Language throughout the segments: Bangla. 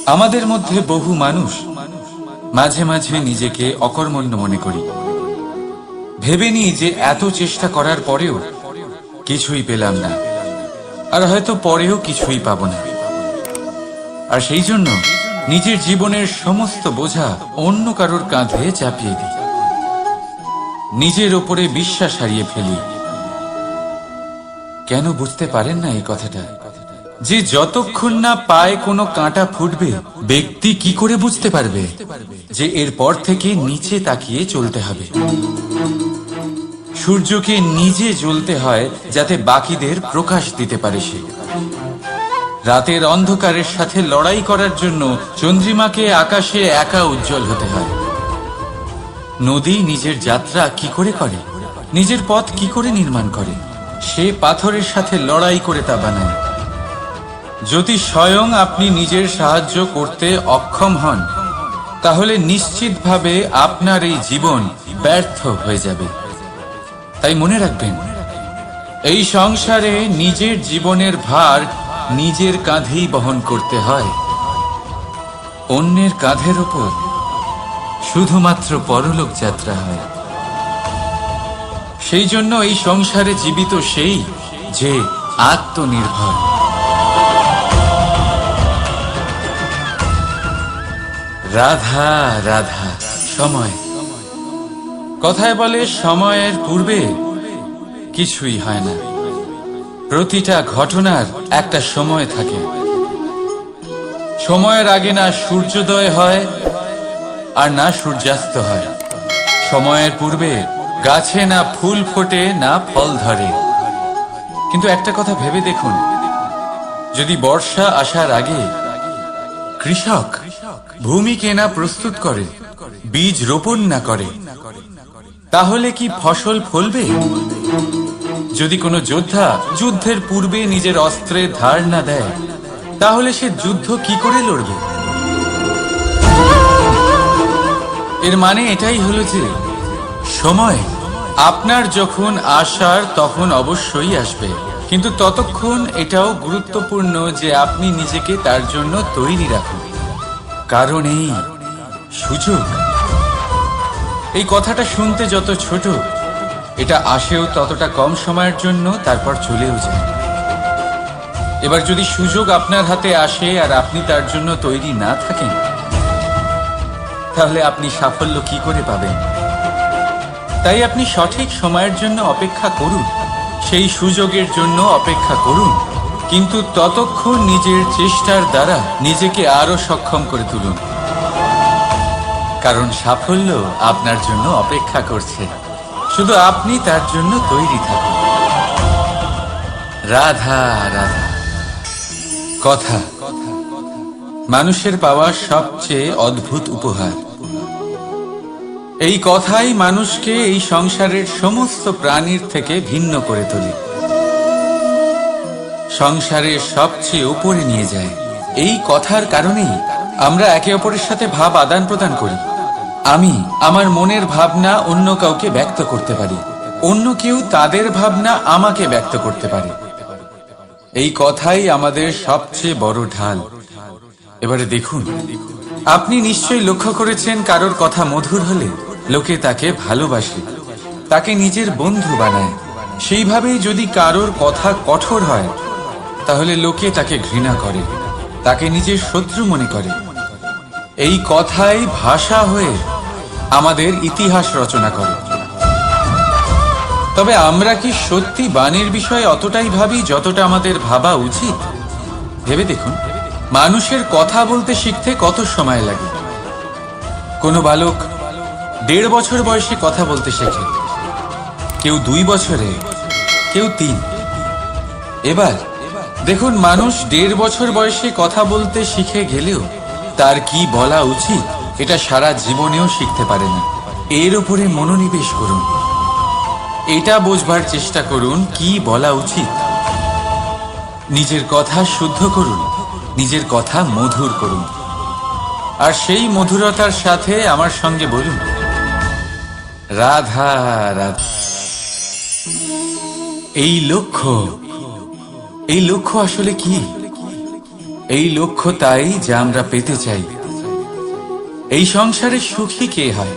আমাদের মধ্যে বহু মানুষ মাঝে মাঝে নিজেকে অকর্মণ্য মনে করি, ভেবে নিই যে এত চেষ্টা করার পরেও কিছুই পেলাম না, আর হয়তো পরেও কিছুই পাবো না। আর সেই জন্য নিজের জীবনের সমস্ত বোঝা অন্য কারোর কাঁধে চাপিয়ে দিই, নিজের ওপরে বিশ্বাস হারিয়ে ফেলি। কেন বুঝতে পারেন না এই কথাটা? যে যতক্ষণ না পায়ে কোনো কাঁটা ফুটবে, ব্যক্তি কি করে বুঝতে পারবে যে এরপর থেকে নিচে তাকিয়ে চলতে হবে? সূর্যকে নিজে জ্বলতে হয় যাতে বাকিদের প্রকাশ দিতে পারে সে। রাতের অন্ধকারের সাথে লড়াই করার জন্য চন্দ্রিমাকে আকাশে একা উজ্জ্বল হতে হয়। নদী নিজের যাত্রা কি করে করে, নিজের পথ কি করে নির্মাণ করে? সে পাথরের সাথে লড়াই করে তা বানায়। যদি স্বয়ং আপনি নিজের সাহায্য করতে অক্ষম হন, তাহলে নিশ্চিতভাবে আপনার এই জীবন ব্যর্থ হয়ে যাবে। তাই মনে রাখবেন, এই সংসারে নিজের জীবনের ভার নিজের কাঁধেই বহন করতে হয়। অন্যের কাঁধের ওপর শুধুমাত্র পরলোক যাত্রা হয়। সেই জন্য এই সংসারে জীবিত সেই যে আত্মনির্ভর। রাধা রাধা। সময়, কথায় বলে সময়ের পূর্বে কিছুই হয় না। প্রতিটা ঘটনার একটা সময় থাকে। সময়ের আগে না সূর্যোদয় হয় আর না সূর্যাস্ত হয়। সময়ের পূর্বে গাছে না ফুল ফোটে না ফল ধরে। কিন্তু একটা কথা ভেবে দেখুন, যদি বর্ষা আসার আগে কৃষক ভূমিকে না প্রস্তুত করে, বীজ রোপণ না করে, তাহলে কি ফসল ফলবে? যদি কোনো যোদ্ধা যুদ্ধের পূর্বে নিজের অস্ত্রের ধার না দেয়, তাহলে সে যুদ্ধ কি করে লড়বে? এর মানে এটাই হলো যে সময় আপনার যখন আসার তখন অবশ্যই আসবে, কিন্তু ততক্ষণ এটাও গুরুত্বপূর্ণ যে আপনি নিজেকে তার জন্য তৈরি রাখুন। কারণ এই সুযোগ, এই কথাটা শুনতে যত ছোট, এটা আসেও ততটা কম সময়ের জন্য, তারপর চলেও যায়। এবার যদি সুযোগ আপনার হাতে আসে আর আপনি তার জন্য তৈরি না থাকেন, তাহলে আপনি সাফল্য কি করে পাবেন? তাই আপনি সঠিক সময়ের জন্য অপেক্ষা করুন, সেই সুযোগের জন্য অপেক্ষা করুন, কিন্তু ততক্ষণ নিজের চেষ্টার দ্বারা নিজেকে আরো সক্ষম করে তুলুন। কারণ সাফল্য আপনার জন্য অপেক্ষা করছে, শুধু আপনি তার জন্য তৈরি থাকুন। রাধা রাধা। কথা মানুষের পাওয়া সবচেয়ে অদ্ভুত উপহার। এই কথাই মানুষকে এই সংসারের সমস্ত প্রাণীর থেকে ভিন্ন করে তোলে, সংসারের সবচেয়ে উপরে নিয়ে যায়। এই কথার কারণেই আমরা একে অপরের সাথে ভাব আদান প্রদান করি। আমি আমার মনের ভাবনা অন্য কাউকে ব্যক্ত করতে পারি, অন্য কেউ তাদের ভাবনা আমাকে ব্যক্ত করতে পারে। এই কথাই আমাদের সবচেয়ে বড় ঢাল। এবারে দেখুন, আপনি নিশ্চয়ই লক্ষ্য করেছেন, কারোর কথা মধুর হলে লোকে তাকে ভালোবাসে, তাকে নিজের বন্ধু বানায়। সেইভাবেই যদি কারোর কথা কঠোর হয়, তাহলে লোকে তাকে ঘৃণা করে, তাকে নিজের শত্রু মনে করে। এই কথাই ভাষা হয়ে আমাদের ইতিহাস রচনা করে। তবে আমরা কি সত্যি বাণীর বিষয়ে অতটাই ভাবি যতটা আমাদের ভাবা উচিত? ভেবে দেখুন, মানুষের কথা বলতে শিখতে কত সময় লাগে। কোনো বালক 1.5 বছর বয়সে কথা বলতে শেখে, কেউ 2 বছরে, কেউ 3। এবার দেখুন, মানুষ 1.5 বছর বয়সে কথা বলতে শিখে গেলেও তার কি বলা উচিত এটা সারা জীবনেও শিখতে পারে না। এর উপরে মনোনিবেশ করুন, এটা বোঝবার চেষ্টা করুন কি বলা উচিত। নিজের কথা শুদ্ধ করুন, নিজের কথা মধুর করুন, আর সেই মধুরতার সাথে আমার সঙ্গে বলুন, রাধা রাধা। এই লক্ষ্য আসলে কি? এই লক্ষ্য তাই যা আমরা পেতে চাই। এই সংসারে সুখী কে হয়?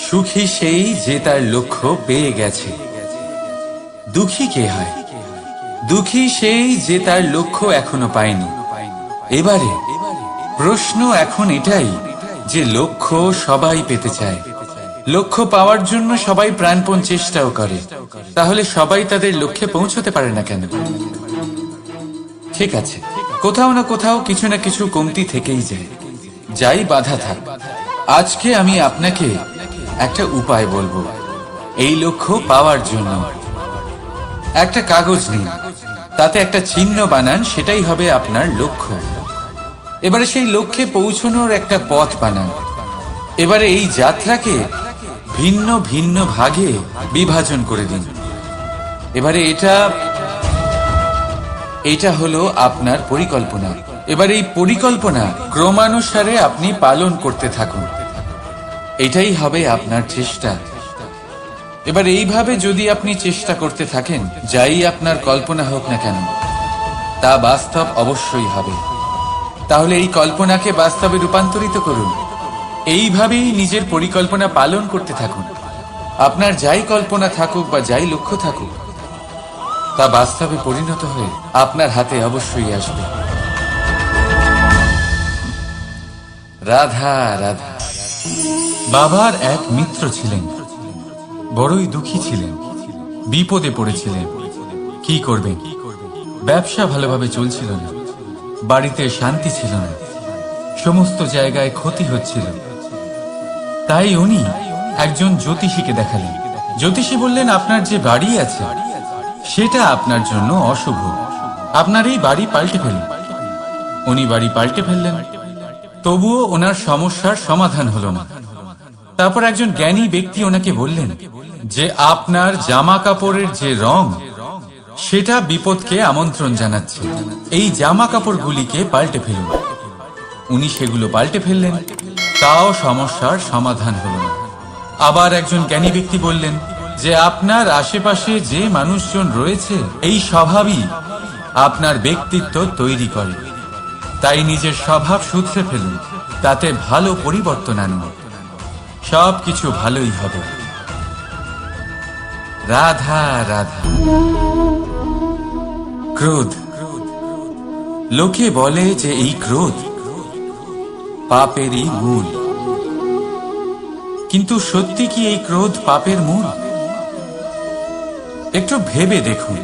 সুখী সেই যে তার লক্ষ্য পেয়ে গেছে। দুঃখী কে হয়? দুঃখী সেই যে তার লক্ষ্য এখনো পায়নি। এবারে প্রশ্ন এখন এটাই যে লক্ষ্য সবাই পেতে চায়, লক্ষ্য পাওয়ার জন্য সবাই প্রাণপণ চেষ্টাও করে, তাহলে সবাই তাদের লক্ষ্যে পৌঁছতে পারে না কেন? ঠিক আছে, কোথাও না কোথাও কিছু না কিছু কমতি থেকেই যায়, যাই বাধা থাক। আজকে আমি আপনাকে একটা উপায় বলবো এই লক্ষ্য পাওয়ার জন্য। একটা কাগজ নিন, তাতে একটা চিহ্ন বানান, সেটাই হবে আপনার লক্ষ্য। এবারে সেই লক্ষ্যে পৌঁছানোর একটা পথ বানান। এবারে এই যাত্রাকে ভিন্ন ভিন্ন ভাগে বিভাজন করে দিন। এবারে এটা হলো আপনার পরিকল্পনা। এবার এই পরিকল্পনা ক্রমানুসারে আপনি পালন করতে থাকুন, এটাই হবে আপনার চেষ্টা। এবার এইভাবে যদি আপনি চেষ্টা করতে থাকেন, যাই আপনার কল্পনা হোক না কেন তা বাস্তব অবশ্যই হবে। তাহলে এই কল্পনাকে বাস্তবে রূপান্তরিত করুন। এইভাবেই নিজের পরিকল্পনা পালন করতে থাকুন। আপনার যাই কল্পনা থাকুক বা যাই লক্ষ্য থাকুক, তা বাস্তবে পরিণত হয়ে আপনার হাতে অবশ্যই আসবে। রাধা রাধা। বাবার এক মিত্র ছিলেন, বড়ই দুঃখী ছিলেন, বিপদে পড়েছিলেন। কি করবেন? ব্যবসা ভালোভাবে চলছিল না, বাড়িতে শান্তি ছিল না, সমস্ত জায়গায় ক্ষতি হচ্ছিল। তাই উনি একজন জ্যোতিষীকে দেখালেন। জ্যোতিষী বললেন, আপনার যে বাড়ি আছে সেটা আপনার জন্য অশুভ, আপনার এই বাড়ি পাল্টে ফেলুন। উনি বাড়ি পাল্টে ফেললেন, তবুও ওনার সমস্যার সমাধান হলো না। তারপর একজন জ্ঞানী ব্যক্তি ওনাকে বললেন যে আপনার জামা কাপড়ের যে রং সেটা বিপদকে আমন্ত্রণ জানাচ্ছে, এই জামা কাপড়গুলিকে পাল্টে ফেলুন। উনি সেগুলো পাল্টে ফেললেন, তাও সমস্যার সমাধান হলো না। আবার একজন জ্ঞানী ব্যক্তি বললেন যে আপনার আশেপাশে যে মানুষজন রয়েছে এই স্বভাবই আপনার ব্যক্তিত্ব তৈরি করে, তাই নিজের স্বভাব শুধরে ফেলুন, তাতে ভালো পরিবর্তন আনুন, সবকিছু ভালোই হবে। রাধা রাধা। ক্রোধ, লোকে বলে যে এই ক্রোধ পাপেরই মূল, কিন্তু সত্যি কি এই ক্রোধ পাপের মূল? একটু ভেবে দেখুন,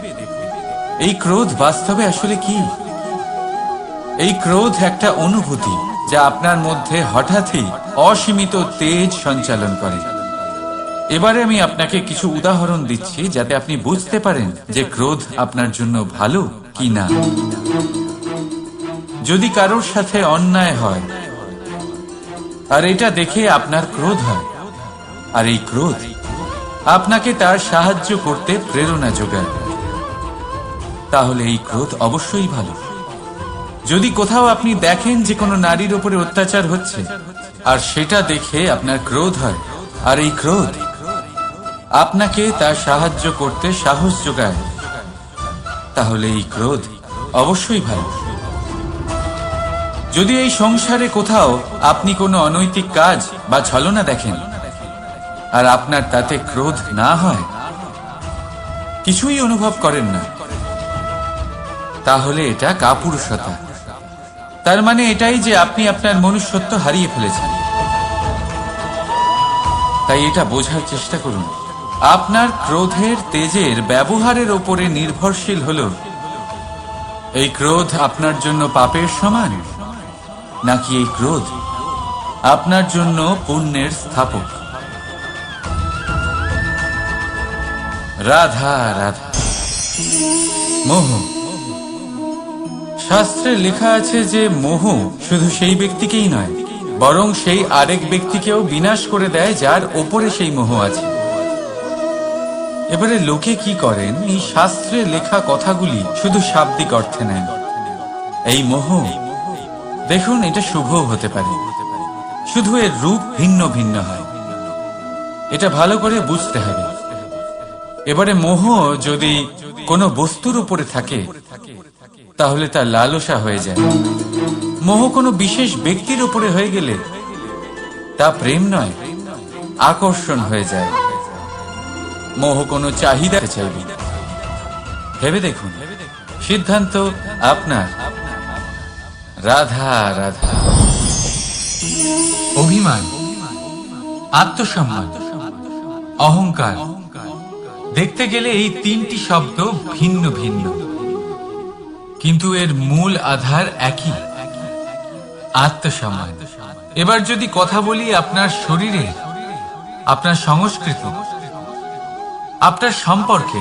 এই ক্রোধ বাস্তবে আসলে কি? এই ক্রোধ একটা অনুভূতি যা আপনার মধ্যে হঠাৎই অসীমিত তেজ সঞ্চালন করে। এবারে আমি আপনাকে কিছু উদাহরণ দিচ্ছি যাতে আপনি বুঝতে পারেন যে ক্রোধ আপনার জন্য ভালো কি না। যদি কারোর সাথে অন্যায় হয় আর এটা দেখে আপনার ক্রোধ হয়, আর এই ক্রোধ আপনাকে তার সাহায্য করতে প্রেরণা যোগায়, তাহলে এই ক্রোধ অবশ্যই ভালো। যদি কোথাও আপনি দেখেন যে কোনো নারীর উপরে অত্যাচার হচ্ছে আর সেটা দেখে আপনার ক্রোধ হয়, আর এই ক্রোধ আপনাকে তার সাহায্য করতে সাহস যোগায়, তাহলে এই ক্রোধ অবশ্যই ভালো। যদি এই সংসারে কোথাও আপনি কোনো অনৈতিক কাজ বা ছলনা দেখেন আর আপনার তাতে ক্রোধ না হয়, কিছুই অনুভব করেন না, তাহলে এটা কাপুরুষতা। তার মানে এটাই যে আপনি আপনার মনুষ্যত্ব হারিয়ে ফেলেছেন। তাই এটা বোঝার চেষ্টা করুন, আপনার ক্রোধের তেজের ব্যবহারের ওপরে নির্ভরশীল হলো এই ক্রোধ আপনার জন্য পাপের সমান, নাকি এই ক্রোধ আপনার জন্য পুণ্যের স্থাপক। রাধা রাধা। মোহ, শাস্ত্রে লেখা আছে যে মোহ শুধু সেই ব্যক্তিকেই নয়, বরং সেই আরেক ব্যক্তিকেও বিনাশ করে দেয় যার ওপরে সেই মোহ আছে। এবারে লোকে কি করেন, এই শাস্ত্রে লেখা কথাগুলি শুধু শাব্দিক অর্থে নেন। এই মোহ দেখুন, এটা শুভ হতে পারে, শুধু এর রূপ ভিন্ন ভিন্ন হয়, এটা ভালো করে বুঝতে হবে। এবারে মোহ যদি কোনো বস্তুর উপরে থাকে তাহলে তা লালসা হয়ে যায়। মোহ কোনো বিশেষ ব্যক্তির উপরে হয়ে গেলে তা প্রেম নয়, আকর্ষণ হয়ে যায়। মোহ কোনো চাহিদা চাইবে। ভেবে দেখুন, সিদ্ধান্ত আপনার। রাধা রাধা। অভিমান, আত্মসম্মান, অহংকার, দেখতে গেলে এই তিনটি শব্দ ভিন্ন ভিন্ন, কিন্তু এর মূল আধার একই, আত্মসম্মান। এবার যদি কথা বলি আপনার শরীরে, আপনার সংস্কৃতি, আপনার সম্পর্কে,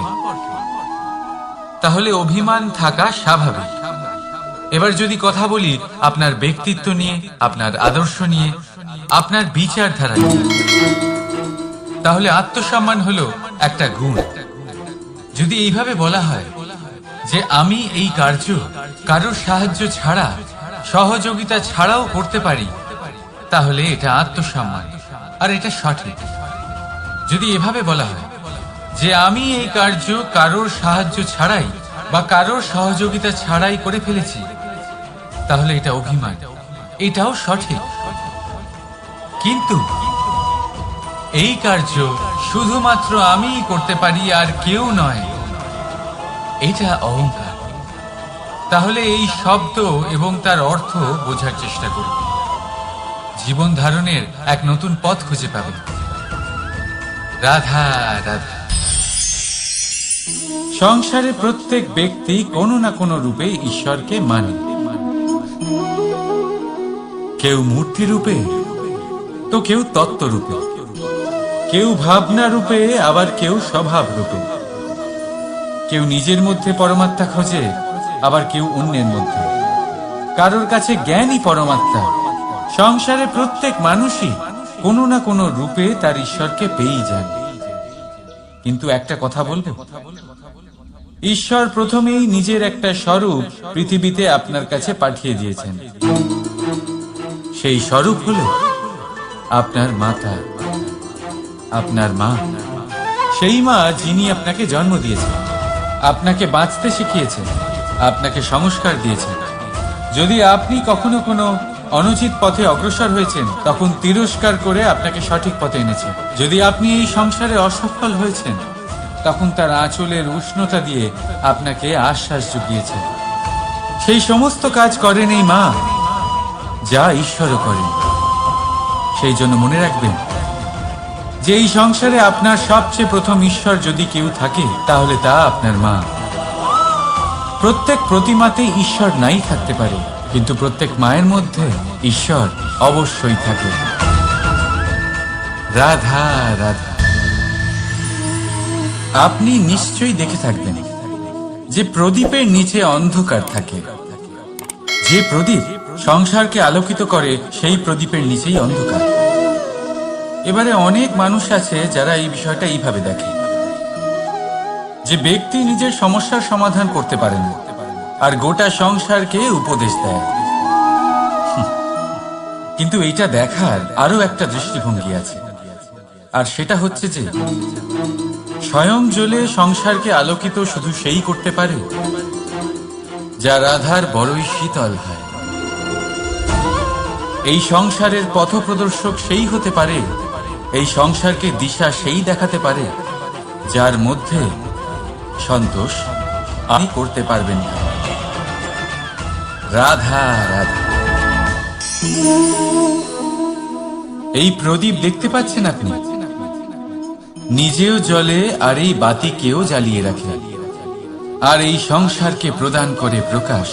তাহলে অভিমান থাকা স্বাভাবিক। এবার যদি কথা বলি আপনার ব্যক্তিত্ব নিয়ে, আপনার আদর্শ নিয়ে, আপনার বিচারধারা নিয়ে, তাহলে আত্মসম্মান হলো একটা গুণ। যদি এইভাবে বলা হয় যে আমি এই কার্য কারোর সাহায্য ছাড়া, সহযোগিতা ছাড়াও করতে পারি, তাহলে এটা আত্মসম্মান, আর এটা সঠিক। যদি এভাবে বলা হয় যে আমি এই কার্য কারোর সাহায্য ছাড়াই বা কারোর সহযোগিতা ছাড়াই করে ফেলেছি, তাহলে এটা অভিমান, এটাও সঠিক। কিন্তু এই কার্য শুধুমাত্র আমিই করতে পারি আর কেউ নয়, এটা অহংকার। তাহলে এই শব্দ এবং তার অর্থ বোঝার চেষ্টা করুন। জীবন ধারণের এক নতুন পথ খুঁজে পাবেন। রাধা রাধা। সংসারে প্রত্যেক ব্যক্তি কোনো না কোনো রূপে ঈশ্বরকে মানে। কেউ মূর্তি রূপে, তো কেউ তত্ত্ব রূপে, কেউ ভাবনা রূপে, আবার কেউ স্বভাব রূপে। কেউ নিজের মধ্যে পরমাত্মা খোঁজে, আবার কেউ অন্যের মধ্যে। কারোর কাছে জ্ঞানই পরমাত্মা। সংসারে প্রত্যেক মানুষই কোনো না কোনো রূপে তার ঈশ্বরকে পেয়েই যান। কিন্তু একটা কথা বলবো, ঈশ্বর প্রথমেই নিজের একটা স্বরূপ পৃথিবীতে আপনার কাছে পাঠিয়ে দিয়েছেন। সেই স্বরূপ হলো আপনার মাতা, আপনার মা। সেই মা যিনি আপনাকে জন্ম দিয়েছেন, আপনাকে বাঁচতে শিখিয়েছেন, আপনাকে সংস্কার দিয়েছেন। যদি আপনি কখনো কোনো অনুচিত পথে অগ্রসর হয়েছেন, তখন তিরস্কার করে আপনাকে সঠিক পথে এনেছেন। যদি আপনি এই সংসারে অসফল হয়েছেন, তখন তার আঁচলের উষ্ণতা দিয়ে আপনাকে আশ্বাস জুগিয়েছেন। সেই সমস্ত কাজ করেন এই মা, যা ঈশ্বরও করেন। সেই জন্য মনে রাখবেন যে এই সংসারে আপনার সবচেয়ে প্রথম ঈশ্বর যদি কেউ থাকে, তাহলে তা আপনার মা। প্রত্যেক প্রতিমাতে ঈশ্বর নাই থাকতে পারে, কিন্তু প্রত্যেক মায়ের মধ্যে ঈশ্বর অবশ্যই থাকে। রাধা রাধা। আপনি নিশ্চয়ই দেখে থাকবেন যে প্রদীপের নিচে অন্ধকার থাকে। যে প্রদীপ সংসারকে আলোকিত করে, সেই প্রদীপের নিচেই অন্ধকার। এবারে অনেক মানুষ আছে যারা এই বিষয়টা এইভাবে দেখে যে ব্যক্তি নিজের সমস্যার সমাধান করতে পারে না, আর গোটা সংসারকে উপদেশ দেয়। কিন্তু এইটা দেখার আরো একটা দৃষ্টিভঙ্গি আছে, আর সেটা হচ্ছে যে স্বয়ং জ্বলে সংসারকে আলোকিত শুধু সেই করতে পারে যা রাধার বড়ই শীতল হয়। এই সংসারের পথপ্রদর্শক সেই হতে পারে, এই সংসারকে দিশা সেই দেখাতে পারে যার মধ্যে সন্তোষ আপনি করতে পারবেন না। রাধা রাধা। এই প্রদীপ দেখতে পাচ্ছেন আপনি, নিজেও জ্বলে আর এই বাতিকেও জ্বালিয়ে রাখে, আর এই সংসারকে প্রদান করে প্রকাশ।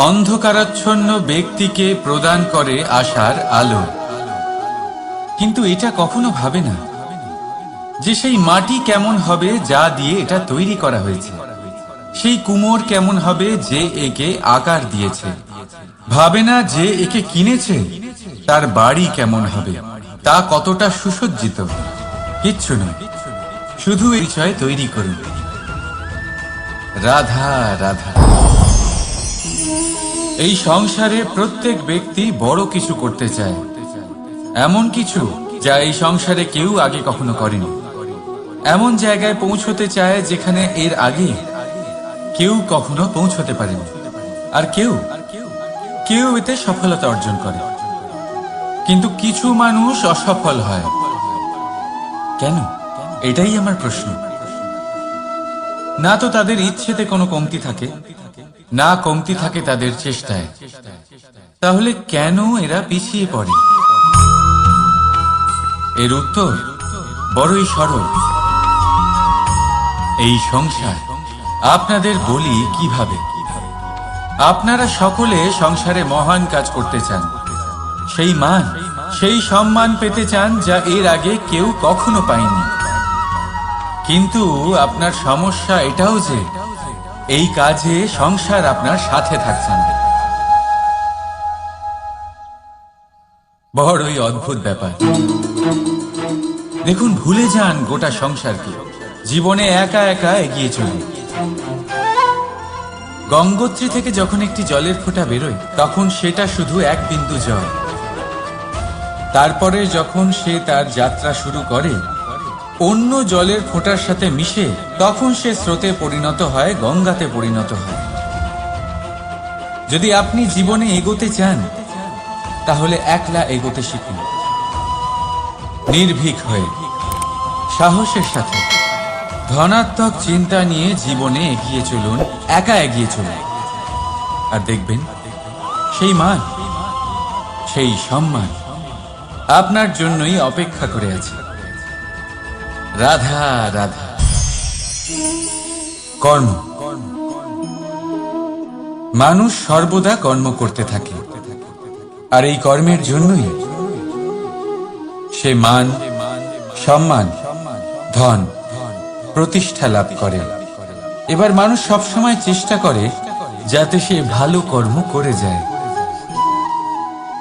অন্ধকারাচ্ছন্ন ব্যক্তিকে প্রদান করে আশার আলো। কিন্তু এটা কখনো ভাবে না যে সেই মাটি কেমন হবে যা দিয়ে এটা তৈরি করা হয়েছে, সেই কুমোর কেমন হবে যে একে আকার দিয়েছে। ভাবে না যে একে কিনেছে তার বাড়ি কেমন হবে, তা কতটা সুসজ্জিত। কিচ্ছু নয়, শুধু এই বিষয় তৈরি করুন। রাধা রাধা। এই সংসারে প্রত্যেক ব্যক্তি বড় কিছু করতে চায়, এমন কিছু যা এই সংসারে কেউ আগে কখনো করেনি। এমন জায়গায় পৌঁছতে চায় যেখানে এর আগে কেউ কখনো পৌঁছতে পারেনি, আর কেউ এতে সফলতা অর্জন করে। কিন্তু কিছু মানুষ অসফল হয় কেন? এটাই আমার প্রশ্ন। না তো তাদের ইচ্ছেতে কোনো কমতি থাকে, না কমতি থাকে তাদের চেষ্টায়। তাহলে কেন এরা পিছিয়ে পড়ে? এর উত্তর বড়ই সরল। এই সংসার। আপনাদের বলি কিভাবে। আপনারা সকলে সংসারে মহান কাজ করতে চান, সেই মান, সেই সম্মান পেতে চান যা এর আগে কেউ কখনো পায়নি। কিন্তু আপনার সমস্যা এটাও যে এই কাজে সংসার আপনার সাথে থাকছে না। বড়ই অদ্ভুত ব্যাপার। দেখুন, ভুলে যান গোটা সংসারকে, জীবনে একা একা এগিয়ে চলুন। গঙ্গোত্রী থেকে যখন একটি জলের ফোঁটা বেরোয়, তখন সেটা শুধু এক বিন্দু জল। তারপরে যখন সে তার যাত্রা শুরু করে অন্য জলের ফোঁটার সাথে মিশে, তখন সে স্রোতে পরিণত হয়, গঙ্গাতে পরিণত হয়। যদি আপনি জীবনে এগোতে চান, তাহলে একলা এগোতে শিখুন, নির্ভীক হয়ে, সাহসের সাথে। ধনাত্মক চিন্তা নিয়ে জীবনে এগিয়ে চলুন, একা এগিয়ে চলুন, আর দেখবেন সেই মান, সেই সম্মান আপনার জন্যই অপেক্ষা করে আছে। রাধা রাধা। কর্ম। মানুষ সর্বদা কর্ম করতে থাকে, আর এই কর্মের জন্যই সে মান, সম্মান, ধন, প্রতিষ্ঠা লাভ করে। এবার মানুষ সবসময় চেষ্টা করে যাতে সে ভালো কর্ম করে যায়।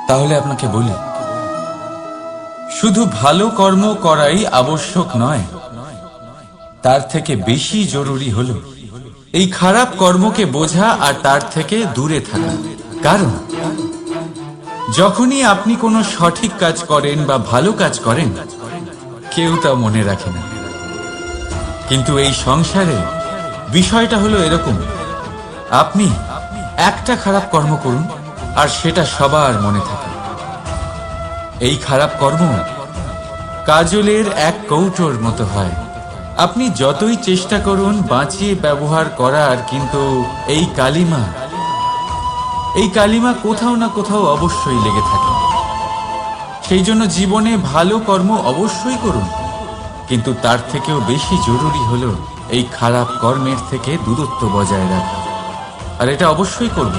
তাহলে আপনাকে বলি, শুধু ভালো কর্ম করাই আবশ্যক নয়, তার থেকে বেশি জরুরি হলো এই খারাপ কর্মকে বোঝা আর তার থেকে দূরে থাকা। কারণ যখনই আপনি কোনো সঠিক কাজ করেন বা ভালো কাজ করেন, কেউ তা মনে রাখে না। কিন্তু এই সংসারে বিষয়টা হলো এরকম, আপনি একটা খারাপ কর্ম করুন আর সেটা সবার মনে থাকে। এই খারাপ কর্ম কাজলের এক কৌটোর মতো হয়। আপনি যতই চেষ্টা করুন বাঁচিয়ে ব্যবহার করার, কিন্তু এই কালিমা কোথাও না কোথাও অবশ্যই লেগে থাকে। সেই জন্য জীবনে ভালো কর্ম অবশ্যই করুন, কিন্তু তার থেকেও বেশি জরুরি হলো এই খারাপ কর্মের থেকে দূরত্ব বজায় রাখা। আর এটা অবশ্যই করুন।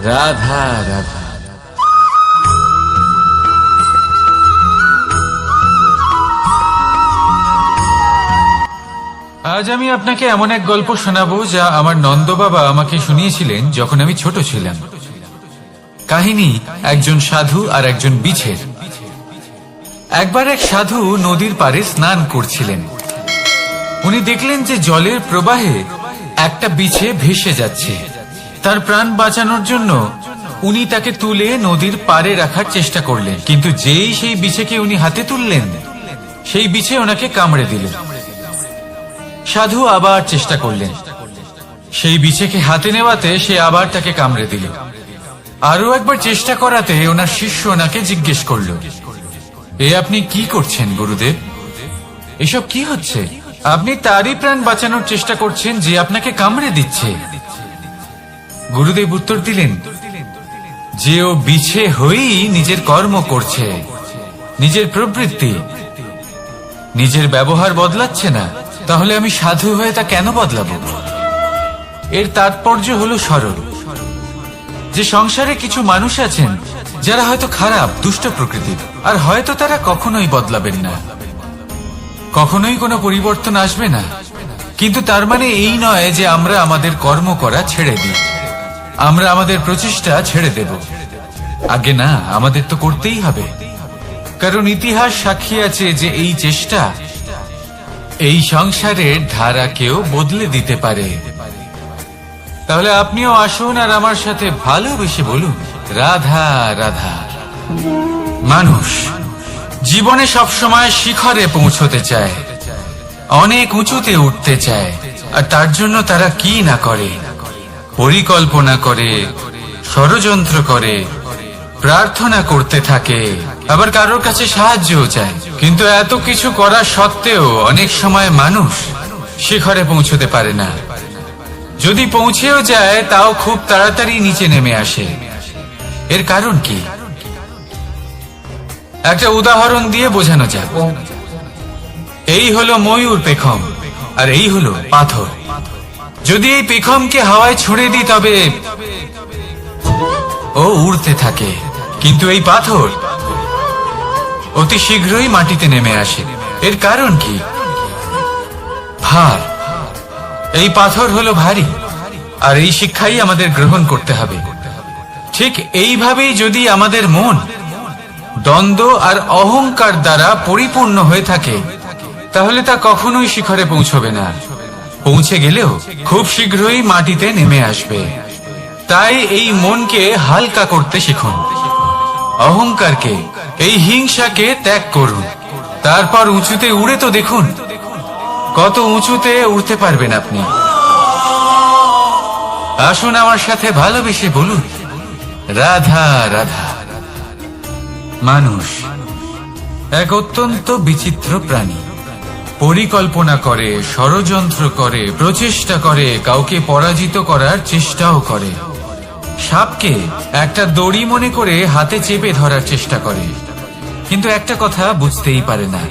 রাধা রাধা। আজ আমি আপনাকে এমন এক গল্প শোনাবো যা আমার নন্দ বাবা আমাকে শুনিয়েছিলেন যখন আমি ছোট ছিলাম। কাহিনী একজন সাধু আর একজন বিছের। একবার এক সাধু নদীর পাড়ে স্নান করছিলেন। উনি দেখলেন যে জলের প্রবাহে একটা বিছে ভেসে যাচ্ছে। তার প্রাণ বাঁচানোর জন্য উনি তাকে তুলে নদীর পাড়ে রাখার চেষ্টা করলেন, কিন্তু যেই সেই বিছেকে উনি হাতে তুললেন, সেই বিছে ওনাকে কামড়ে দিল। সাধু আবার চেষ্টা করলেন, সেই বিছেকে হাতে নেওয়াতে সে আবার তাকে কামড়ে দিল। আরো একবার চেষ্টা করাতে ওনার শিষ্য ওনাকে জিজ্ঞেস করল, এ আপনি কি করছেন গুরুদেব? এসব কি হচ্ছে? আপনি তারই প্রাণ বাঁচানোর চেষ্টা করছেন যে আপনাকে কামড়ে দিচ্ছে। গুরুদেব উত্তর দিলেন যে ও বিছে হয়েই নিজের কর্ম করছে, নিজের প্রবৃত্তি, নিজের ব্যবহার বদলাচ্ছে না। তাহলে আমি সাধু হয়ে তা কেন বদলাবো? এর তাৎপর্য হলো সরল, যে সংসারে কিছু মানুষ আছেন যারা হয়তো খারাপ, দুষ্ট প্রকৃতির, আর হয়তো তারা কখনোই বদলাবেন না, কখনোই কোনো পরিবর্তন আসবে না। কিন্তু তার মানে এই নয় যে আমরা আমাদের কর্ম করা ছেড়ে দিই, আমরা আমাদের প্রচেষ্টা ছেড়ে দেব। আগে না, আমাদের তো করতেই হবে, কারণ ইতিহাস সাক্ষী আছে যে এই চেষ্টা এই সংসারের ধারাকেও বদলে দিতে পারে। তাহলে আপনিও আসুন আর আমার সাথে ভালোবেসে বলুন, রাধা রাধা। মানুষ জীবনে সবসময় শিখরে পৌঁছতে চায়, অনেক উঁচুতে উঠতে চায়, আর তার জন্য তারা কি না করে, পরিকল্পনা করে, ষড়যন্ত্র করে, প্রার্থনা করতে থাকে, আবার কারোর কাছে সাহায্যও চায়। কিন্তু এত কিছু করা সত্ত্বেও অনেক সময় মানুষ শিখরে পৌঁছতে পারে না। যদি পৌঁছেও যায় তাও খুব তাড়াতাড়ি নিচে নেমে আসে। এর কারণ কি? একটা উদাহরণ দিয়ে বোঝানো যাক। এই হলো ময়ূর পেখম, আর এই হলো পাথর। যদি এই পেখমকে হাওয়ায় ছুঁড়ে দিই তবে ও উড়তে থাকে, কিন্তু এই পাথর অতি শীঘ্রই মাটিতে নেমে আসে। এর কারণ কি? ভার। এই পাথর হলো ভারী, আর এই শিক্ষাই আমাদের গ্রহণ করতে হবে। ঠিক এইভাবেই যদি আমাদের মন দ্বন্দ্ব আর অহংকার দ্বারা পরিপূর্ণ হয়ে থাকে, তাহলে তা কখনোই শিখরে পৌঁছবে না। পৌঁছে গেলেও খুব শীঘ্রই মাটিতে নেমে আসবে। তাই এই মনকে হালকা করতে শিখুন, অহংকারকে, এই হিংসাকে ত্যাগ করুন। তারপর উঁচুতে উড়ে তো দেখুন কত উঁচুতে উঠতে পারবেন আপনি। আসুন আমার সাথে ভালোবেসে বলুন, রাধা রাধা। মানুষ এক অত্যন্ত বিচিত্র প্রাণী। পরিকল্পনা করে, ষড়যন্ত্র করে, প্রচেষ্টা করে, কাউকে পরাজিত করার চেষ্টাও করে। সাপকে একটা দড়ি মনে করে হাতে চেপে ধরার চেষ্টা করে, কিন্তু একটা কথা বুঝতেই পারে না,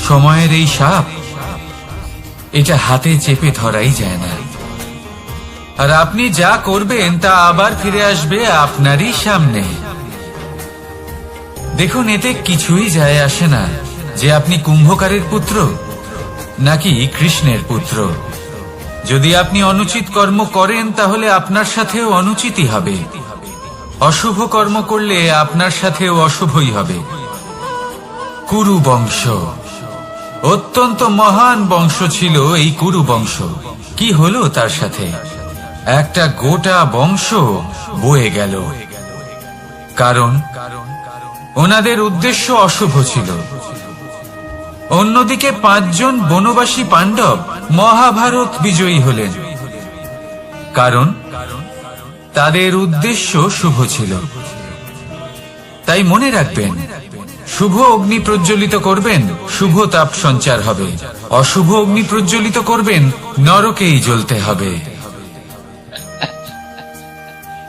সময়ের এই সাপ এটা হাতে চেপে ধরাই যায় না। আর আপনি যা করবেন তা আবার ফিরে আসবে আপনারই সামনে। দেখুন, এতে কিছুই যায় আসে না যে আপনি কুম্ভকারের পুত্র নাকি কৃষ্ণের পুত্র। যদি আপনি অনুচিত কর্ম করেন তাহলে আপনার সাথেও অনুচিতই হবে। অশুভ কর্ম করলে আপনার সাথেও অশুভই হবে। কুরু বংশ অত্যন্ত মহান বংশ ছিল। এই কুরু বংশ কি হলো তার সাথে? একটা গোটা বংশ বয়ে গেল। কারণ ওনাদের উদ্দেশ্য অশুভ ছিল। অন্যদিকে 5 জন বনবাসী পাণ্ডব মহাভারত বিজয়ী হলেন, কারণ তাদের উদ্দেশ্য শুভ ছিল। তাই মনে রাখবেন, শুভ অগ্নি প্রজ্বলিত করবেন, শুভ তাপ সঞ্চার হবে। অশুভ অগ্নি প্রজ্বলিত করবেন, নরকেই জ্বলতে হবে।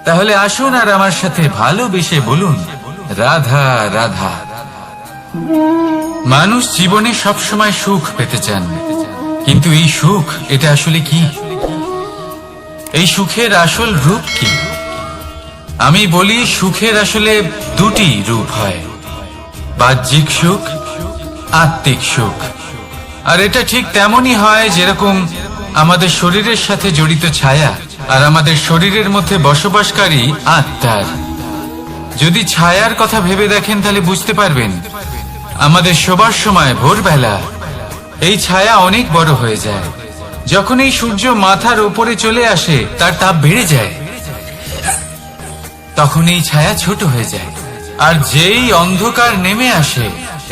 তাহলে আসুন আর আমার সাথে ভালোবেসে বলুন, রাধা রাধা। মানুষ জীবনে সবসময় সুখ পেতে চান, কিন্তু এই সুখ এটা আসলে কি? এই সুখের আসল রূপ কি? আমি বলি, সুখের আসলে 2টি রূপ হয়, বাহ্যিক সুখ, আত্মিক সুখ। আর এটা ঠিক তেমনই হয় যেরকম আমাদের শরীরের সাথে জড়িত ছায়া আর আমাদের শরীরের মধ্যে বসবাসকারী আত্মার। যদি ছায়ার কথা ভেবে দেখেন তাহলে বুঝতে পারবেন, আমাদের শোবার সময় ভোরবেলা এই ছায়া অনেক বড় হয়ে যায়। যখন এই সূর্য মাথার উপরে চলে আসে, তার তাপ বেড়ে যায়, তখন এই ছায়া ছোট হয়ে যায়। আর যেই অন্ধকার নেমে আসে,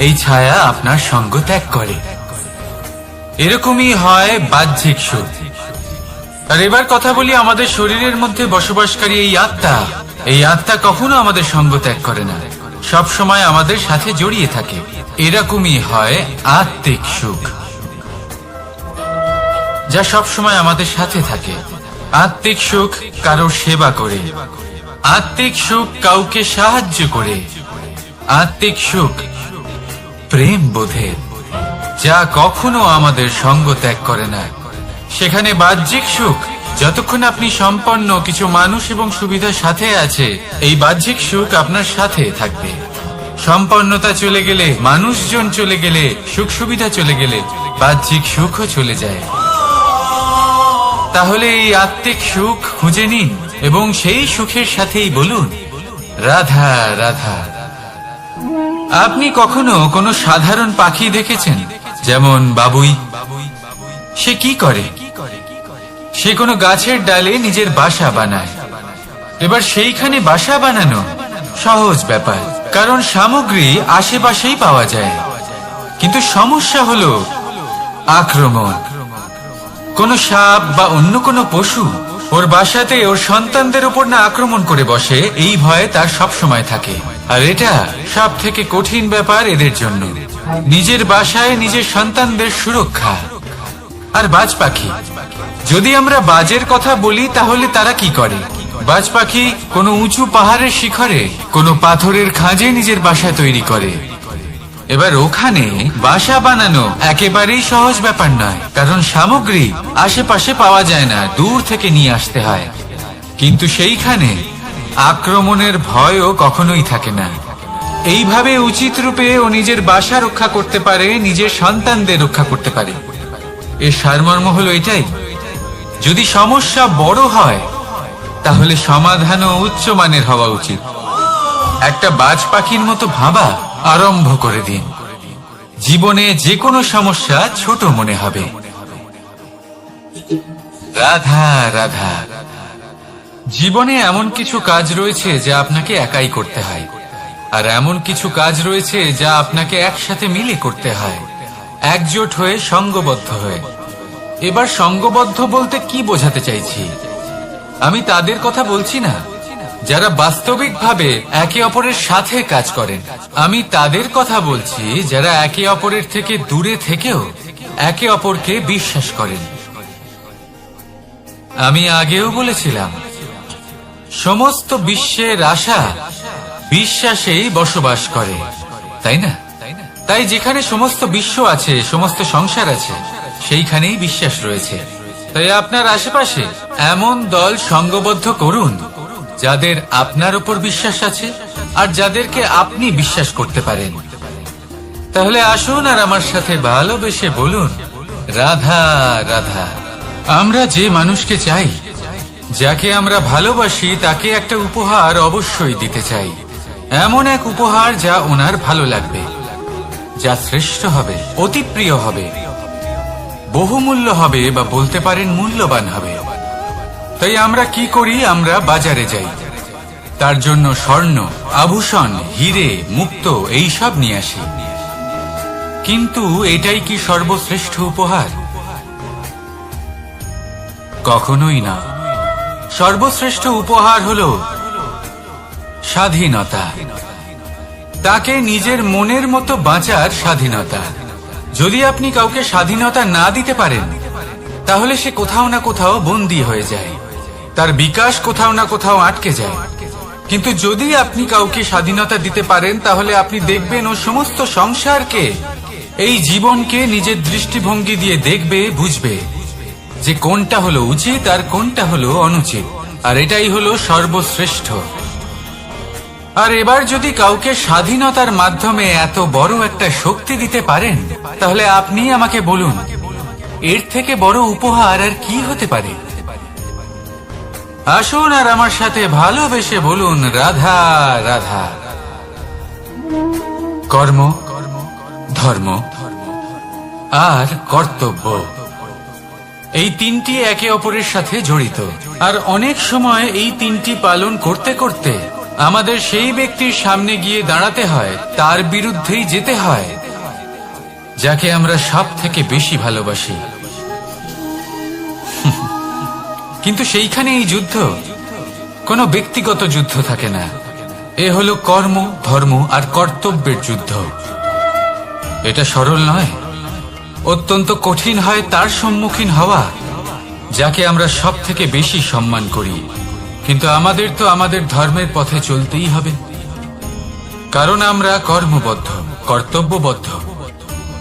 এই ছায়া আপনার সঙ্গ ত্যাগ করে। এরকমই হয় বাহ্যিক সুখ। আর এবার কথা বলি আমাদের শরীরের মধ্যে বসবাসকারী এই আত্মা। এই আত্মা কখনো আমাদের সঙ্গ ত্যাগ করে না, সব সময় আমাদের সাথে জড়িয়ে থাকে। এরকমই হয় আত্মিক সুখ, যা সব সময় আমাদের সাথে থাকে। আত্মিক সুখ কারোর সেবা করে, আত্মিক সুখ কাউকে সাহায্য করে, আত্মিক সুখ প্রেম বোধের, যা কখনো আমাদের সঙ্গ ত্যাগ করে না। সেখানে বাহ্যিক সুখ, যতক্ষণ আপনি সম্পন্ন কিছু মানুষ এবং সুবিধার সাথে আছে, এই বাহ্যিক সুখ আপনার সাথে থাকবে। সম্পন্নতা চলে গেলে, মানুষজন চলে গেলে, সুখ সুবিধা চলে গেলে, বাহ্যিক সুখও চলে যায়। তাহলে এই আত্মিক সুখ খুঁজে নিন এবং সেই সুখের সাথেই বলুন, রাধা রাধা। আপনি কখনো কোনো সাধারণ পাখি দেখেছেন? যেমন বাবুই। সে কি করে? সে কোনো গাছের ডালে নিজের বাসা বানায়। এবার সেইখানে বাসা বানানো সহজ ব্যাপার, কারণ সামগ্রী আশেপাশেই পাওয়া যায়। কিন্তু সমস্যা হলো আক্রমণ। কোনো সাপ বা অন্য কোনো পশু ওর বাসাতে ওর সন্তানদের উপর না আক্রমণ করে বসে, এই ভয়ে তার সব সময় থাকে। আর এটা সব থেকে কঠিন ব্যাপার এদের জন্য, নিজের বাসায় নিজের সন্তানদের সুরক্ষা। আর বাজ পাখি, যদি আমরা বাজের কথা বলি তাহলে তারা কি করে? বাজ পাখি কোনো উঁচু পাহাড়ের শিখরে, কোনো পাথরের খাঁজে নিজের বাসা তৈরি করে। এবার ওখানে বাসা বানানো একেবারেই সহজ ব্যাপার নয়, কারণ সামগ্রী আশেপাশে পাওয়া যায় না, দূর থেকে নিয়ে আসতে হয়। কিন্তু সেইখানে আক্রমণের ভয়ও কখনোই থাকে না। এইভাবে উচিত রূপে ও নিজের বাসা রক্ষা করতে পারে, নিজের সন্তানদের রক্ষা করতে পারে। এর সারমর্ম হলো এটাই, যদি সমস্যা বড় হয় তাহলে সমাধানও উচ্চমানের হওয়া উচিত। একটা বাজ পাখির মতো ভাবা আরম্ভ করে দিন, জীবনে যে কোনো সমস্যা ছোট মনে হবে। রাধা রাধা। জীবনে এমন কিছু কাজ রয়েছে যা আপনাকে একাই করতে হয়, আর এমন কিছু কাজ রয়েছে যা আপনাকে একসাথে মিলে করতে হয়, একজোট হয়ে, সঙ্গবদ্ধ হয়ে। এবার সঙ্গবদ্ধ বলতে কি বোঝাতে চাইছি? আমি তাদের কথা বলছি না যারা বাস্তবিকভাবে একে অপরের সাথে কাজ করেন। আমি তাদের কথা বলছি যারা একে অপরের থেকে দূরে থেকেও একে অপরকে বিশ্বাস করেন। আমি আগেও বলেছিলাম, সমস্ত বিশ্বের আশা বিশ্বাসেই বসবাস করে, তাই না? তাই যেখানে সমস্ত বিশ্ব আছে, সমস্ত সংসার আছে, সেইখানেই বিশ্বাস রয়েছে। তাই আপনার আশেপাশে এমন দল সঙ্গবদ্ধ করুন যাদের আপনার উপর বিশ্বাস আছে আর যাদেরকে আপনি বিশ্বাস করতে পারেন। তাহলে আসুন আর আমার সাথে ভালোবেসে বলুন, রাধা রাধা। আমরা যে মানুষকে চাই, যাকে আমরা ভালোবাসি, তাকে একটা উপহার অবশ্যই দিতে চাই। এমন এক উপহার যা ওনার ভালো লাগবে, যা শ্রেষ্ঠ হবে, অতি প্রিয় হবে, বহুমূল্য হবে, বা বলতে পারেন মূল্যবান হবে। তাই আমরা কি করি? আমরা বাজারে যাই, তার জন্য স্বর্ণ, আভূষণ, হিরে, মুক্ত এইসব নিয়ে আসি। কিন্তু এটাই কি সর্বশ্রেষ্ঠ উপহার? কখনোই না। সর্বশ্রেষ্ঠ উপহার হলো স্বাধীনতা, তাকে নিজের মনের মতো বাঁচার স্বাধীনতা। যদি আপনি কাউকে স্বাধীনতা না দিতে পারেন, তাহলে সে কোথাও না কোথাও বন্দী হয়ে যায়, তার বিকাশ কোথাও না কোথাও আটকে যায়। কিন্তু যদি আপনি কাউকে স্বাধীনতা দিতে পারেন, তাহলে আপনি দেখবেন ও সমস্ত সংসারকে, এই জীবনকে নিজের দৃষ্টিভঙ্গি দিয়ে দেখবে, বুঝবে যে কোনটা হলো উচিত আর কোনটা হলো অনুচিত। আর এটাই হলো সর্বশ্রেষ্ঠ। আর এবার যদি কাউকে স্বাধীনতার মাধ্যমে এত বড় একটা শক্তি দিতে পারেন, তাহলে আপনি আমাকে বলুন, এর থেকে বড় উপহার আর কি হতে পারে? আসুন আর আমার সাথে ভালোবেসে বলুন, রাধা রাধা। কর্ম, ধর্ম আর কর্তব্য, এই তিনটি একে অপরের সাথে জড়িত। আর অনেক সময় এই তিনটি পালন করতে করতে আমাদের সেই ব্যক্তির সামনে গিয়ে দাঁড়াতে হয়, তার বিরুদ্ধেই যেতে হয়, যাকে আমরা সব থেকে বেশি ভালোবাসি। কিন্তু সেইখানে এই যুদ্ধ কোনো ব্যক্তিগত যুদ্ধ থাকে না, এ হলো কর্ম, ধর্ম আর কর্তব্যের যুদ্ধ। এটা সরল নয়, অত্যন্ত কঠিন হয় তার সম্মুখীন হওয়া যাকে আমরা সব থেকে বেশি সম্মান করি। কিন্তু আমাদের তো আমাদের ধর্মের পথে চলতেই হবে, কারণ আমরা কর্মবদ্ধ, কর্তব্যবদ্ধ,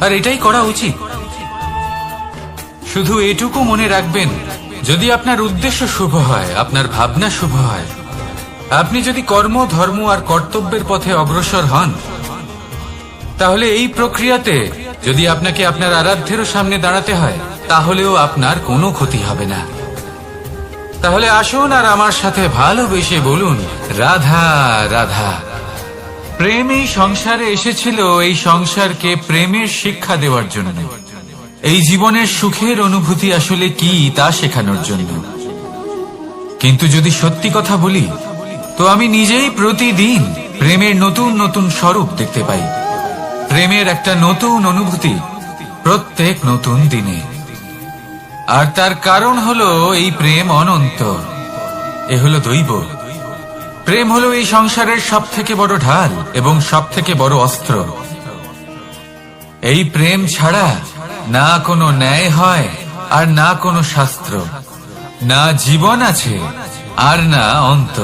আর এটাই করা উচিত। শুধু এটুকু মনে রাখবেন, যদি আপনার উদ্দেশ্য শুভ হয়, আপনার ভাবনা শুভ হয়, আপনি যদি কর্ম, ধর্ম আর কর্তব্যের পথে অগ্রসর হন, তাহলে এই প্রক্রিয়াতে যদি আপনাকে আপনার আরাধ্যেরও সামনে দাঁড়াতে হয়, তাহলেও আপনার কোনো ক্ষতি হবে না। তাহলে আসুন আর আমার সাথে ভালোবেসে বলুন, রাধা রাধা। প্রেম এই সংসারে এসেছিল এই সংসারকে প্রেমের শিক্ষা দেওয়ার জন্য, এই জীবনের সুখের অনুভূতি আসলে কি তা শেখানোর জন্য। কিন্তু যদি সত্যি কথা বলি, তো আমি নিজেই প্রতিদিন প্রেমের নতুন নতুন স্বরূপ দেখতে পাই, প্রেমের একটা নতুন অনুভূতি প্রত্যেক নতুন দিনে। আর তার কারণ হলো এই প্রেম অনন্ত। এ হলো দৈব। প্রেম হলো এই সংসারের সব থেকে বড় ঢাল এবং সব থেকে বড় অস্ত্র। এই প্রেম ছাড়া না কোনো ন্যায় হয় আর না কোনো শাস্ত্র, না জীবন আছে আর না অন্ত।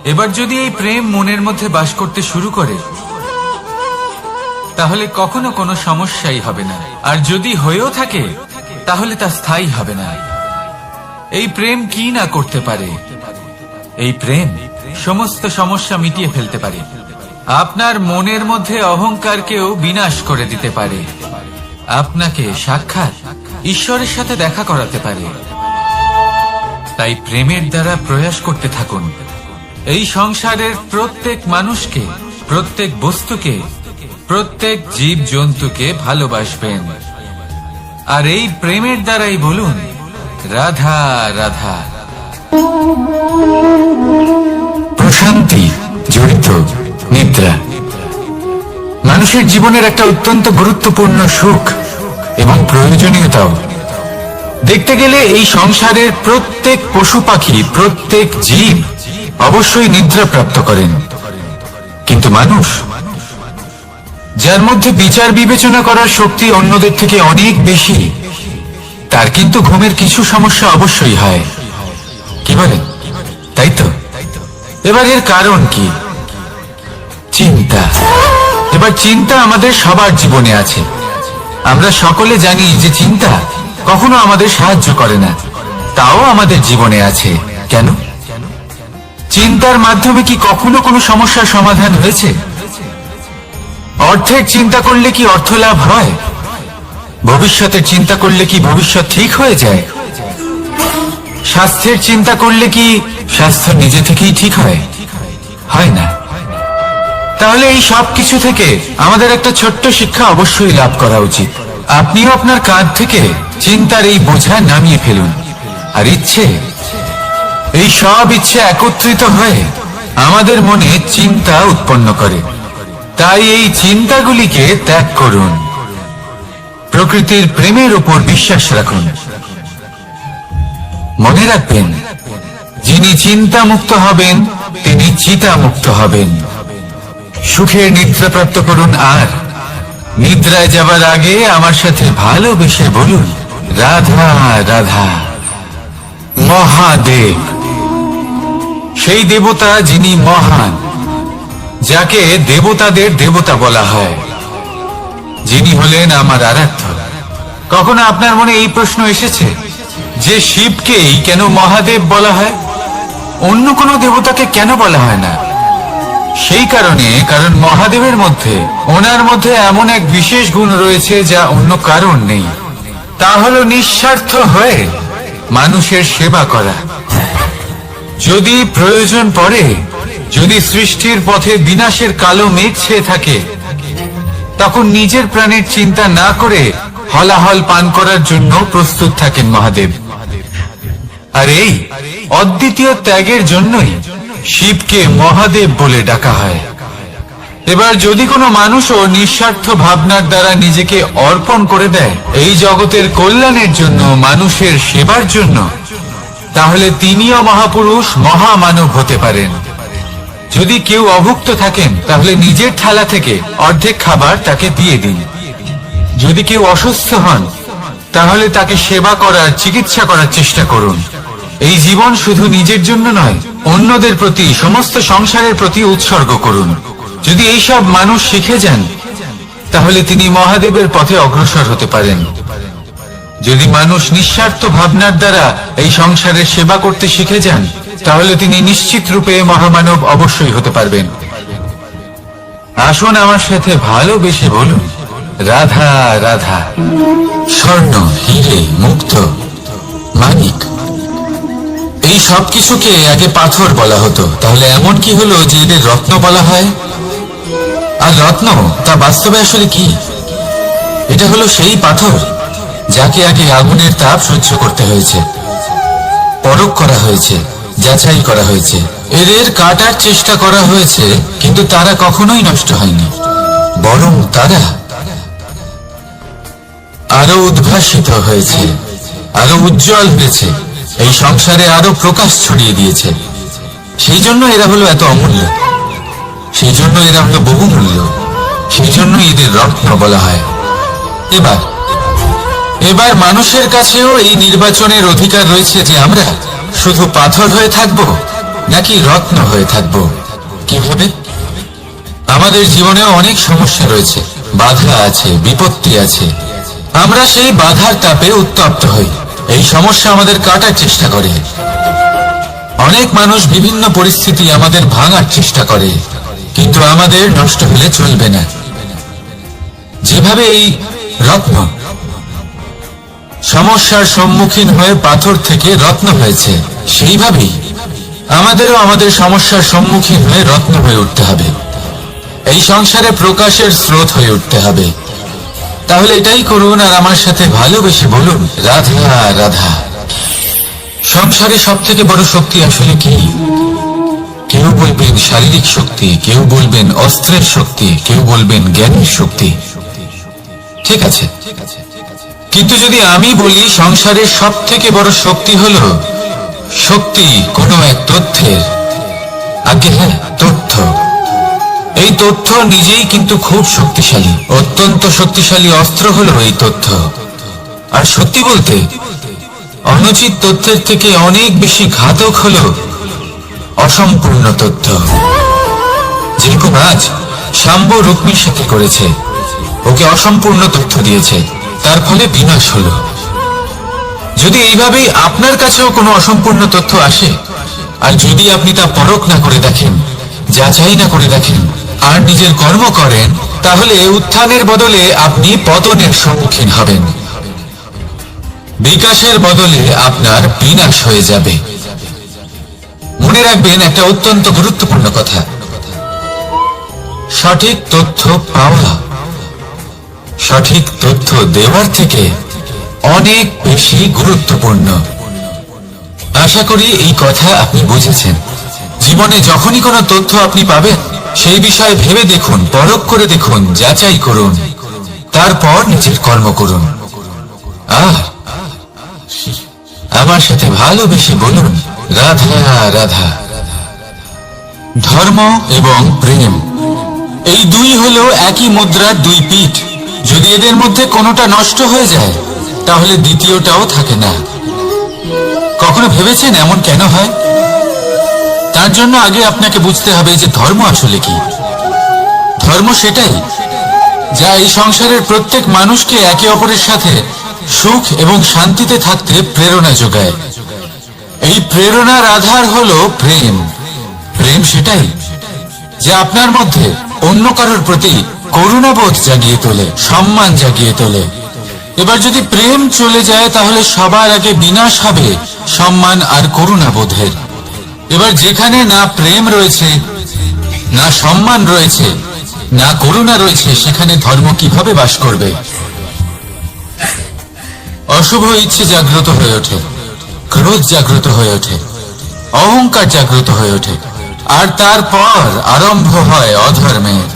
এবার যদি এই প্রেম মনের মধ্যে বাস করতে শুরু করে, তাহলে কখনো কোনো সমস্যাই হবে না। আর যদি হয়েও থাকে, তাহলে তা স্থায়ী হবে না। এই প্রেম কি না করতে পারে? এই প্রেম সমস্ত সমস্যা মিটিয়ে ফেলতে পারে। আপনার মনের মধ্যে অহংকারকেও বিনাশ করে দিতে পারে। আপনাকে সাক্ষাৎ ঈশ্বরের সাথে দেখা করাতে পারে। তাই প্রেমের দ্বারা প্রয়াস করতে থাকুন। এই সংসারের প্রত্যেক মানুষকে, প্রত্যেক বস্তুকে, প্রত্যেক জীব জন্তুকে ভালোবাসবেন। আর এই প্রেমের দ্বারাই বলুন রাধা রাধা। প্রশান্তি জড়িত নিদ্রা মানুষের জীবনের একটা অত্যন্ত গুরুত্বপূর্ণ সুখ এবং প্রয়োজনীয়তাও। দেখতে গেলে এই সংসারের প্রত্যেক পশু পাখি, প্রত্যেক জীব অবশ্যই নিদ্রা প্রাপ্ত করেন, কিন্তু মানুষ, যার মধ্যে বিচার বিবেচনা করার শক্তি অন্যদের থেকে অনেক বেশি, তার কিন্তু ঘুমের কিছু সমস্যা অবশ্যই হয়। কি বলেন? তাই তো। এবার এর কারণ কি? চিন্তা। এবার চিন্তা আমাদের সবার জীবনে আছে। আমরা সকলে জানি যে চিন্তা কখনো আমাদের সাহায্য করে না, তাও আমাদের জীবনে আছে। কেন? চিন্তার মাধ্যমে কি কখনো কোনো সমস্যার সমাধান হয়েছে? অর্থের চিন্তা করলে কি অর্থ লাভ হয়? ভবিষ্যতের চিন্তা করলে কি ভবিষ্যৎ ঠিক হয়ে যায়? স্বাস্থ্যের চিন্তা করলে কি স্বাস্থ্য নিজে থেকেই ঠিক হয়? হয় না। তাহলে এই সব কিছু থেকে আমাদের একটা ছোট্ট শিক্ষা অবশ্যই লাভ করা উচিত। আপনিও আপনার কাঁধ থেকে চিন্তার এই বোঝা নামিয়ে ফেলুন। আর ইচ্ছে, এই সব ইচ্ছে একত্রিত হয়ে আমাদের মনে চিন্তা উৎপন্ন করে। তাই এই চিন্তাগুলিকে ত্যাগ করুন। প্রকৃতির প্রেমের উপর বিশ্বাস রাখুন। মনে রাখবেন, যিনি চিন্তা মুক্ত হবেন তিনি চিতা মুক্ত হবেন। সুখের নিদ্রা প্রাপ্ত করুন। আর নিদ্রায় যাবার আগে আমার সাথে ভালোবেসে বলুন রাধা রাধা। মহাদেব সেই দেবতা যিনি মহান, যাকে দেবতাদের দেবতা বলা হয়, যিনি হলেন আমার আরাধ্য। কখনো আপনার মনে এই প্রশ্ন এসেছে যে শিবকেই কেন মহাদেব বলা হয়, অন্য কোনো দেবতাকে কেন বলা হয় না? সেই কারণ মহাদেবের মধ্যে, ওনার মধ্যে এমন এক বিশেষ গুণ রয়েছে যা অন্য কারণ নেই। তা হলো নিঃস্বার্থ হয়ে মানুষের সেবা করা। যদি প্রয়োজন পড়ে, যদি সৃষ্টির পথে বিনাশের কালো মেঘ ছেয়ে থাকে, তখন নিজের প্রাণের চিন্তা না করে হলাহল পান করার জন্য প্রস্তুত থাকেন মহাদেব। আর এই অদ্বিতীয় ত্যাগের জন্যই শিবকে মহাদেব বলে ডাকা হয়। এবার যদি কোনো মানুষও নিঃস্বার্থ ভাবনার দ্বারা নিজেকে অর্পণ করে দেয় এই জগতের কল্যাণের জন্য, মানুষের সেবার জন্য, তাহলে তিনিও মহাপুরুষ, মহামানব হতে পারেন। যদি কেউ অভুক্ত থাকেন, তাহলে নিজের থালা থেকে অর্ধেক খাবার তাকে দিয়ে দিন। যদি কেউ অসুস্থ হন, তাহলে তাকে সেবা করার, চিকিৎসা করার চেষ্টা করুন। এই জীবন শুধু নিজের জন্য নয়, অন্যদের প্রতি, সমস্ত সংসারের প্রতি উৎসর্গ করুন। যদি এইসব মানুষ শিখে যান, তাহলে তিনি মহাদেবের পথে অগ্রসর হতে পারেন। যদি মানুষ নিঃস্বার্থ ভাবনার দ্বারা এই সংসারের সেবা করতে শিখে যান, তাহলে তিনি নিশ্চিত রূপে মহামানব অবশ্যই হতে পারবেন। আসুন আমার সাথে ভালোবেসে বলুন রাধা রাধা। স্বর্ণ, হিরে, মুক্ত, মানিক, এই সব কিছুকে আগে পাথর বলা হতো। তাহলে এমন কি হলো যে এদের রত্ন বলা হয়? আর রত্ন তা বাস্তবে আসলে কি? এটা হলো সেই পাথর যাকে আগে আগুনের তাপ সহ্য করতে হয়েছে, পরখ করা হয়েছে, যাচাই করা হয়েছে, এদের কাটার চেষ্টা করা হয়েছে, কিন্তু তারা কখনোই নষ্ট হয়নি, বরং তারা আরো উদ্ভাসিত হয়েছে। আরো উজ্জ্বল হয়েছে, এই সংসারে আরো প্রকাশ ছড়িয়ে দিয়েছে। সেই জন্য এরা হলো এত অমূল্য, সেই জন্য এরা হলো বহুমূল্য, সেই জন্য এদের রত্ন বলা হয়। এবার মানুষের কাছেও এই নির্বাচনের অধিকার রয়েছে যে আমরা শুধু পাথর হয়ে থাকব নাকি রত্ন হয়ে থাকব। কিভাবে? আমাদের জীবনেও অনেক সমস্যা রয়েছে, বাধা আছে, বিপত্তি আছে। আমরা সেই বাধার তাপে উত্তপ্ত হই, এই সমস্যা আমাদের কাটার চেষ্টা করে। অনেক মানুষ বিভিন্ন পরিস্থিতি আমাদের ভাঙার চেষ্টা করে, কিন্তু আমাদের নষ্ট হলে চলবে না। যেভাবে এই রত্ন সমস্যার সম্মুখীন হয়ে পাথর থেকে রত্ন হয়েছে, সেইভাবেই আমাদেরও আমাদের সমস্যার সম্মুখীন হয়ে রত্ন হয়ে উঠতে হবে, এই সংসারে প্রকাশের স্রোত হয়ে উঠতে হবে। তাহলে এটাই করুন আর আমার সাথে ভালোবেসে বলুন, রাধা রাধা। সংসারে সব থেকে বড় শক্তি আসলে কি? কেউ বলবেন শারীরিক শক্তি, কেউ বলবেন অস্ত্রের শক্তি, কেউ বলবেন জ্ঞানের শক্তি। ঠিক আছে, কিন্তু যদি আমি বলি সংসারের সব থেকে বড় শক্তি হলো শক্তি কোনো এক তথ্যের, আগে হ্যাঁ, তথ্য। এই তথ্য নিজেই কিন্তু খুব শক্তিশালী, অত্যন্ত শক্তিশালী অস্ত্র হলো এই তথ্য। আর সত্যি বলতে অনুচিত তথ্যের থেকে অনেক বেশি ঘাতক হলো অসম্পূর্ণ তথ্য। যেরকম আজ শাম্ব রুক্মির সাথে করেছে, ওকে অসম্পূর্ণ তথ্য দিয়েছে, তার ফলে বিনাশ হলো। যদি এইভাবেই আপনার কাছেও কোনো অসম্পূর্ণ তথ্য আসে, আর যদি আপনি তা পরখ না করে দেখেন, যাচাই না করে দেখেন, আর নিজের কর্ম করেন, তাহলে উত্থানের বদলে আপনি পতনের সম্মুখীন হবেন, বিকাশের বদলে আপনার বিনাশ হয়ে যাবে। মনে রাখবেন একটা অত্যন্ত গুরুত্বপূর্ণ কথা, সঠিক তথ্য পাওয়া সঠিক তথ্য দেওয়ার থেকে অনেক বেশি গুরুত্বপূর্ণ। আশা করি এই কথা আপনি বুঝেছেন। জীবনে যখনই কোনো তথ্য আপনি পাবেন, সেই বিষয়ে ভেবে দেখুন, পরখ করে দেখুন, যাচাই করুন, তারপর নিজের কর্ম করুন। আর আমার সাথে ভালোবেসে বলুন, রাধা রাধা। ধর্ম এবং প্রেম, এই দুই হলো একই মুদ্রার দুই পিঠ। যদি এদের মধ্যে কোনোটা নষ্ট হয়ে যায়, তাহলে দ্বিতীয়টাও থাকে না। কখনো ভেবেছেন এমন কেন হয়? তার জন্য আগে আপনাকে বুঝতে হবে যে ধর্ম আসলে কি। ধর্ম সেটাই যা এই সংসারের প্রত্যেক মানুষকে একে অপরের সাথে সুখ এবং শান্তিতে থাকতে প্রেরণা যোগায়। এই প্রেরণার আধার হলো প্রেম। প্রেম সেটাই যা আপনার মধ্যে অন্য কারোর প্রতি করুণাবোধ জাগিয়ে তোলে, সম্মান জাগিয়ে তোলে। এবার যদি প্রেম চলে যায়, তাহলে সবার আগে বিনাশ হবে সম্মান আর করুণাবোধের। এবার যেখানে না প্রেম রয়েছে, না সম্মান রয়েছে, না করুণা রয়েছে, সেখানে ধর্ম কিভাবে বাস করবে? অশুভ ইচ্ছে জাগ্রত হয়ে ওঠে, ক্রোধ জাগ্রত হয়ে ওঠে, অহংকার জাগ্রত হয়ে ওঠে, আর তারপর আরম্ভ হয় অধর্মের।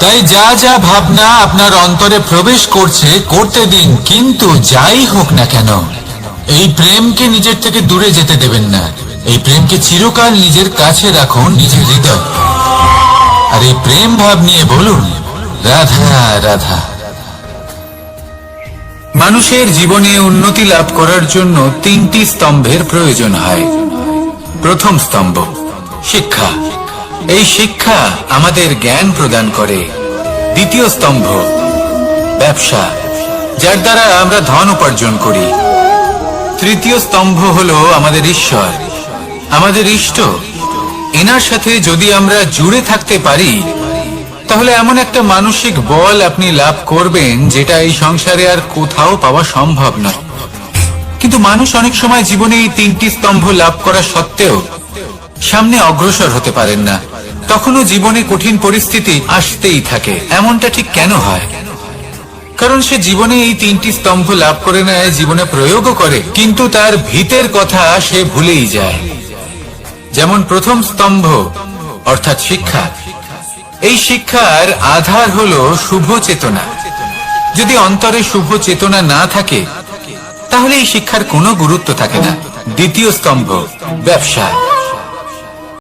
তাই যা যা ভাবনা আপনার অন্তরে প্রবেশ করছে, করতে দিন, কিন্তু যাই হোক না কেন, এই প্রেমকে নিজের থেকে দূরে যেতে দেবেন না। এই প্রেমকে চিরকাল নিজের কাছে রাখুন, নিজের হৃদয়। আর এই প্রেম ভাব নিয়ে বলুন, রাধা রাধা। মানুষের জীবনে উন্নতি লাভ করার জন্য তিনটি স্তম্ভের প্রয়োজন হয়। প্রথম স্তম্ভ শিক্ষা। এই শিক্ষা আমাদের জ্ঞান প্রদান করে। দ্বিতীয় স্তম্ভ ব্যবসা, যার দ্বারা আমরা ধন উপার্জন করি। তৃতীয় স্তম্ভ হলো আমাদের ঈশ্বর, আমাদের ইষ্ট। এনার সাথে যদি আমরা জুড়ে থাকতে পারি, তাহলে এমন একটা মানসিক বল আপনি লাভ করবেন যেটা এই সংসারে আর কোথাও পাওয়া সম্ভব নয়। কিন্তু মানুষ অনেক সময় জীবনে এই তিনটি স্তম্ভ লাভ করা সত্ত্বেও সামনে অগ্রসর হতে পারেন না। তখনও জীবনে কঠিন পরিস্থিতি আসতেই থাকে। এমনটা ঠিক কেন হয়? কারণ সে জীবনে এই তিনটি স্তম্ভ লাভ করে নেয়, জীবনে প্রয়োগও করে, কিন্তু তার ভিতের কথা সে ভুলেই যায়। যেমন প্রথম স্তম্ভ অর্থাৎ শিক্ষা। এই শিক্ষার আধার হলো শুভ চেতনা। যদি অন্তরে শুভ চেতনা না থাকে, তাহলে এই শিক্ষার কোনো গুরুত্ব থাকে না। দ্বিতীয় স্তম্ভ, ব্যবসা।